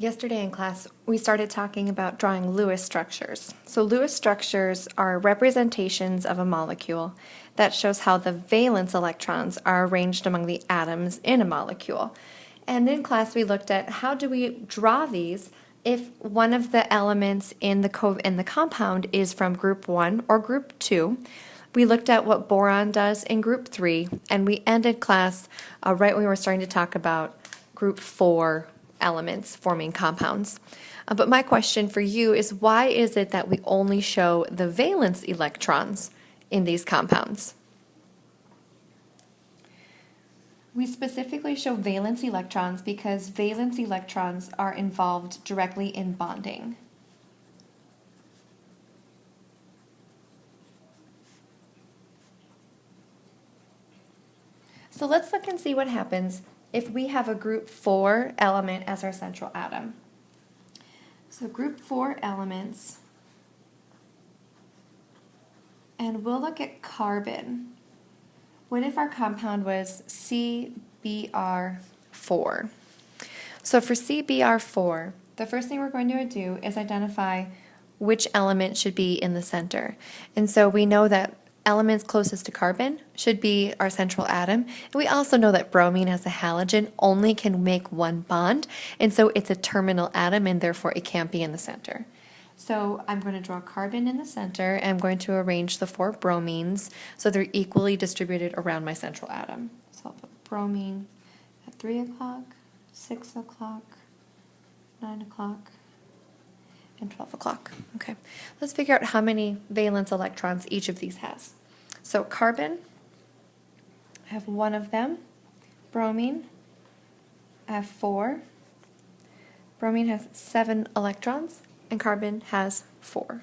Yesterday in class, we started talking about drawing Lewis structures. So Lewis structures are representations of a molecule that shows how the valence electrons are arranged among the atoms in a molecule. And in class, we looked at how do we draw these if one of the elements in the compound is from group 1 or group 2. We looked at what boron does in group 3, and we ended class right when we were starting to talk about group 4 elements forming compounds. But my question for you is, why is it that we only show the valence electrons in these compounds? We specifically show valence electrons because valence electrons are involved directly in bonding. So let's look and see what happens if we have a group 4 element as our central atom. So group 4 elements, and we'll look at carbon. What if our compound was CBr4? So for CBr4, the first thing we're going to do is identify which element should be in the center. And so we know that elements closest to carbon should be our central atom. And we also know that bromine as a halogen only can make one bond, and so it's a terminal atom, and therefore it can't be in the center. So I'm going to draw carbon in the center, and I'm going to arrange the 4 bromines so they're equally distributed around my central atom. So I'll put bromine at 3 o'clock, 6 o'clock, 9 o'clock, and 12 o'clock. Okay, let's figure out how many valence electrons each of these has. So carbon, I have 1 of them. Bromine, I have 4. Bromine has 7 electrons, and carbon has 4.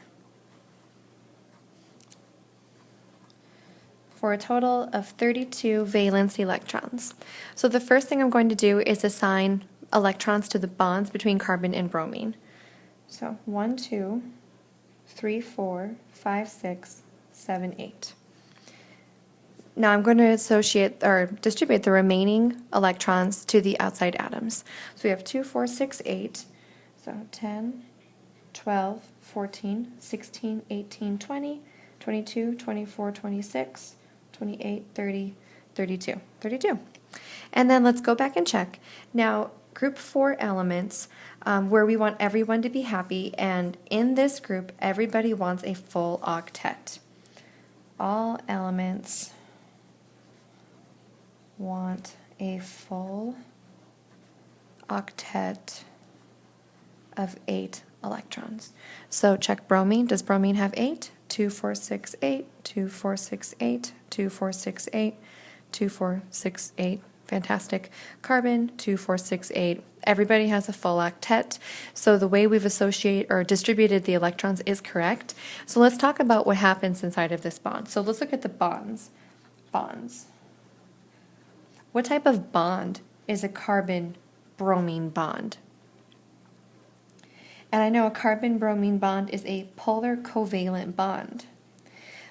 For a total of 32 valence electrons. So the first thing I'm going to do is assign electrons to the bonds between carbon and bromine. So 1, 2, 3, 4, 5, 6, 7, 8. Now I'm going to associate or distribute the remaining electrons to the outside atoms. So we have 2, 4, 6, 8. So 10, 12, 14, 16, 18, 20, 22, 24, 26, 28, 30, 32. 32. And then let's go back and check. Now, group 4 elements, where we want everyone to be happy, and in this group, everybody wants a full octet. All elements want a full octet of 8 electrons. So check bromine. Does bromine have 8? 2, 4, 6, 8, 2, 4, 6, 8, 2, 4, 6, 8, 2, 4, 6, 8. Fantastic. Carbon, 2, 4, 6, 8. Everybody has a full octet, so the way we've associated or distributed the electrons is correct. So let's talk about what happens inside of this bond. So let's look at the bonds. Bonds. What type of bond is a carbon-bromine bond? And I know a carbon-bromine bond is a polar covalent bond.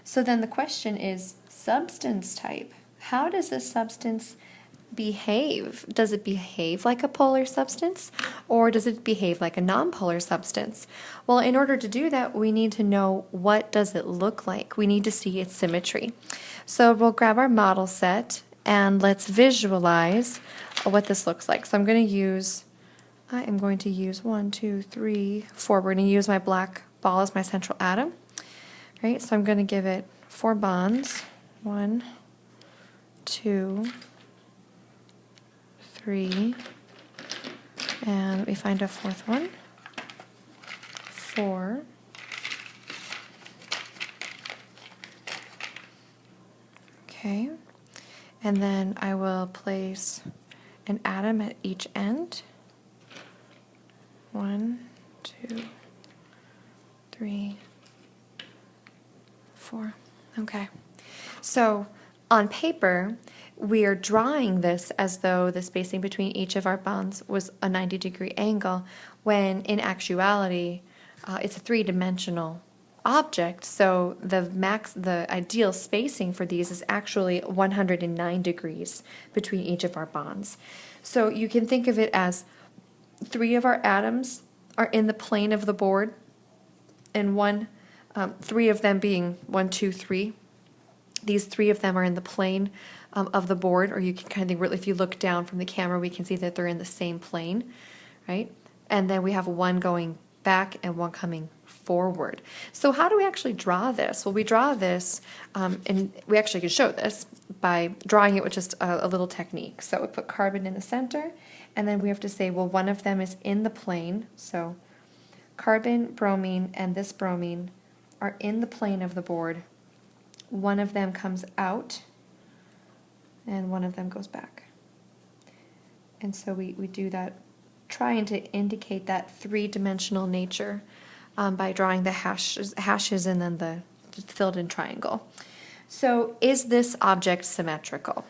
So then the question is substance type. How does this substance behave? Does it behave like a polar substance, or does it behave like a nonpolar substance? Well, in order to do that, we need to know what does it look like. We need to see its symmetry. So we'll grab our model set and let's visualize what this looks like. So I am going to use 1, 2, 3, 4. We're going to use my black ball as my central atom. Right? So I'm going to give it 4 bonds. 1, 2, 3, and we find a 4th one, 4, okay, and then I will place an atom at each end, 1, 2, 3, 4, okay. So on paper, we are drawing this as though the spacing between each of our bonds was a 90-degree angle, when in actuality, it's a 3-dimensional object, so the ideal spacing for these is actually 109 degrees between each of our bonds. So you can think of it as three of our atoms are in the plane of the board, and three of them being 1, 2, 3. These three of them are in the plane of the board, or you can kind of think, really, if you look down from the camera, we can see that they're in the same plane, right? And then we have one going back and one coming forward. So how do we actually draw this? Well, we draw this, and we actually can show this by drawing it with just a little technique. So we put carbon in the center, and then we have to say, well, one of them is in the plane. So carbon, bromine, and this bromine are in the plane of the board. One of them comes out, and one of them goes back. And so we do that, trying to indicate that three-dimensional nature by drawing the hashes and then the filled-in triangle. So is this object symmetrical?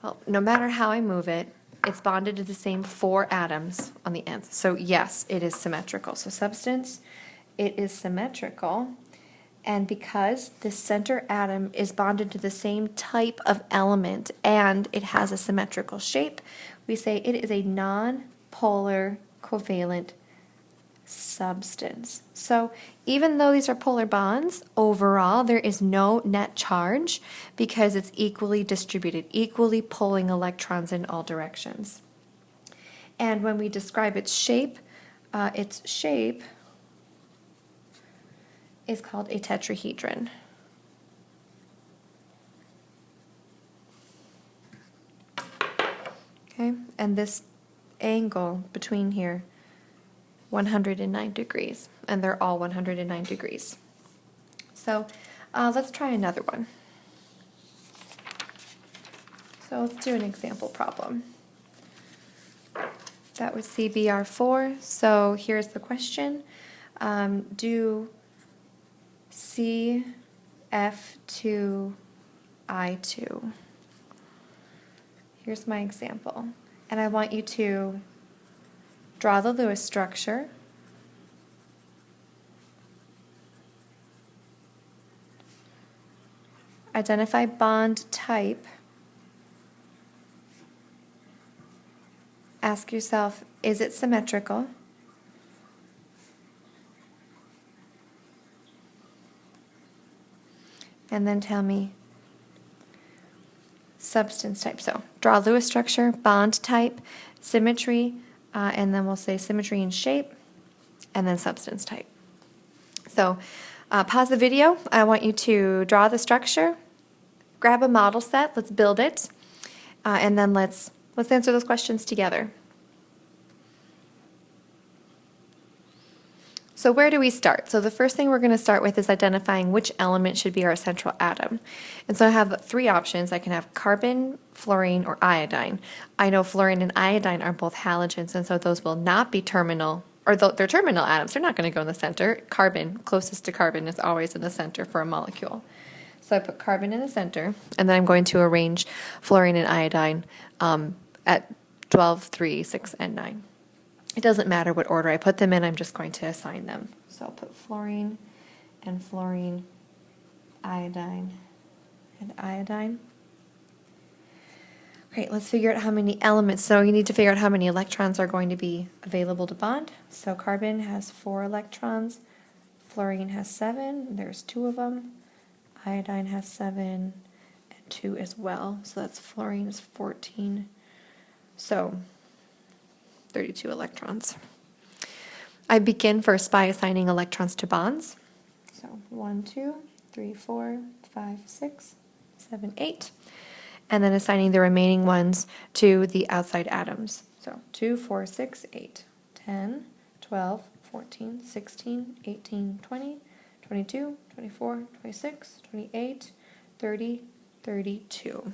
Well, no matter how I move it, it's bonded to the same 4 atoms on the ends. So yes, it is symmetrical. So substance, it is symmetrical. And because the center atom is bonded to the same type of element and it has a symmetrical shape, we say it is a non-polar covalent substance. So even though these are polar bonds, overall there is no net charge because it's equally distributed, equally pulling electrons in all directions. And when we describe its shape is called a tetrahedron. Okay, and this angle between here, 109 degrees, and they're all 109 degrees. So let's try another one. So let's do an example problem. That was CBR4. So here's the question. Do CF2I2. Here's my example. And I want you to draw the Lewis structure. Identify bond type. Ask yourself, is it symmetrical? And then tell me substance type. So draw Lewis structure, bond type, symmetry, and then we'll say symmetry and shape, and then substance type. So pause the video. I want you to draw the structure, grab a model set, let's build it, and then let's answer those questions together. So where do we start? So the first thing we're going to start with is identifying which element should be our central atom. And so I have 3 options. I can have carbon, fluorine, or iodine. I know fluorine and iodine are both halogens, and so those will not be terminal, or they're terminal atoms. They're not going to go in the center. Carbon, closest to carbon, is always in the center for a molecule. So I put carbon in the center, and then I'm going to arrange fluorine and iodine at 12, 3, 6, and 9. It doesn't matter what order I put them in, I'm just going to assign them. So I'll put fluorine, iodine, and iodine. Great, let's figure out how many elements. So you need to figure out how many electrons are going to be available to bond. So carbon has 4 electrons, fluorine has 7, there's 2 of them. Iodine has 7 and 2 as well. So that's fluorine is 14. So 32 electrons. I begin first by assigning electrons to bonds. So 1, 2, 3, 4, 5, 6, 7, 8. And then assigning the remaining ones to the outside atoms. So 2, 4, 6, 8, 10, 12, 14, 16, 18, 20, 22, 24, 26, 28, 30, 32.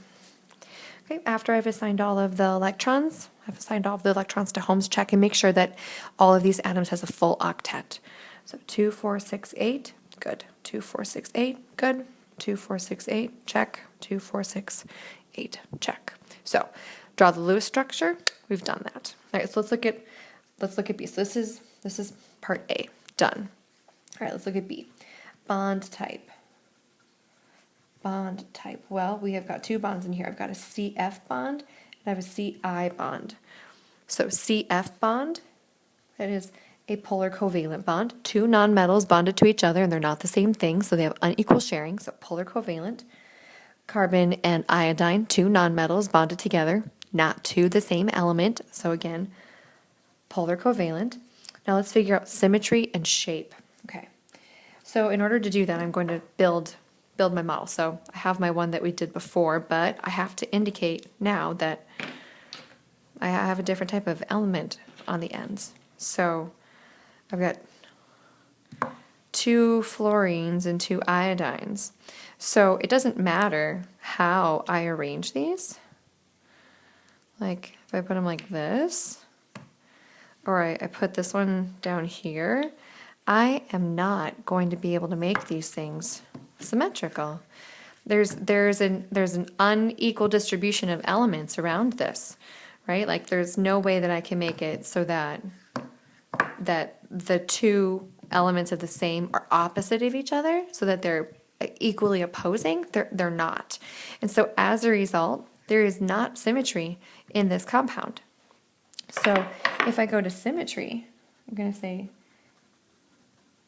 Okay, after I've assigned all of the electrons, I've assigned all of the electrons to Holmes check and make sure that all of these atoms has a full octet. So 2, 4, 6, 8, good. 2, 4, 6, 8, good. 2, 4, 6, 8, check. 2, 4, 6, 8, check. So draw the Lewis structure. We've done that. All right, so let's look at B. So this is part A. Done. All right, let's look at B. Bond type. Bond type. Well, we have got 2 bonds in here. I've got a CF bond and I have a CI bond. So CF bond, that is a polar covalent bond. Two nonmetals bonded to each other, and they're not the same thing, so they have unequal sharing, so polar covalent. Carbon and iodine, two nonmetals bonded together, not to the same element, so again, polar covalent. Now let's figure out symmetry and shape. Okay, so in order to do that, I'm going to build my model. So I have my one that we did before, but I have to indicate now that I have a different type of element on the ends. So I've got two fluorines and two iodines. So it doesn't matter how I arrange these. Like if I put them like this, or I put this one down here, I am not going to be able to make these things symmetrical. There's an unequal distribution of elements around this, right? Like there's no way that I can make it so that the two elements of the same are opposite of each other, so that they're equally opposing. They're not. And so as a result, there is not symmetry in this compound. So if I go to symmetry, I'm going to say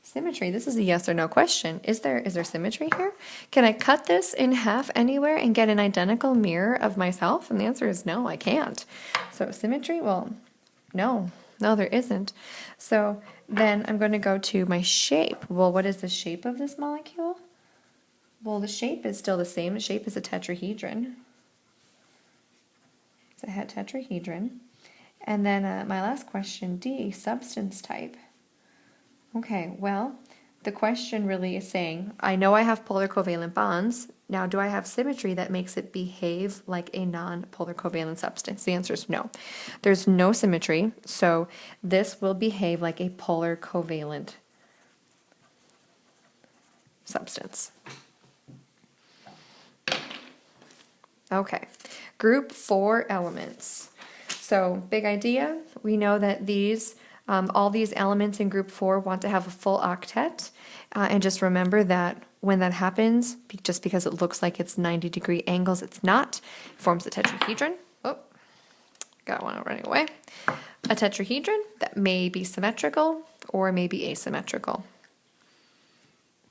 symmetry. This is a yes or no question. Is there symmetry here? Can I cut this in half anywhere and get an identical mirror of myself? And the answer is no, I can't. So symmetry, well, no, there isn't. So then I'm going to go to my shape. Well, what is the shape of this molecule? Well, the shape is still the same. The shape is a tetrahedron. It's a tetrahedron. And then my last question, D, substance type. Okay, well, the question really is saying, I know I have polar covalent bonds. Now, do I have symmetry that makes it behave like a non-polar covalent substance? The answer is no. There's no symmetry, so this will behave like a polar covalent substance. Okay, group 4 elements. So, big idea, we know that these all these elements in group 4 want to have a full octet, and just remember that when that happens, just because it looks like it's 90-degree angles, it's not. It forms a tetrahedron. Oh, got one running away. A tetrahedron that may be symmetrical or may be asymmetrical.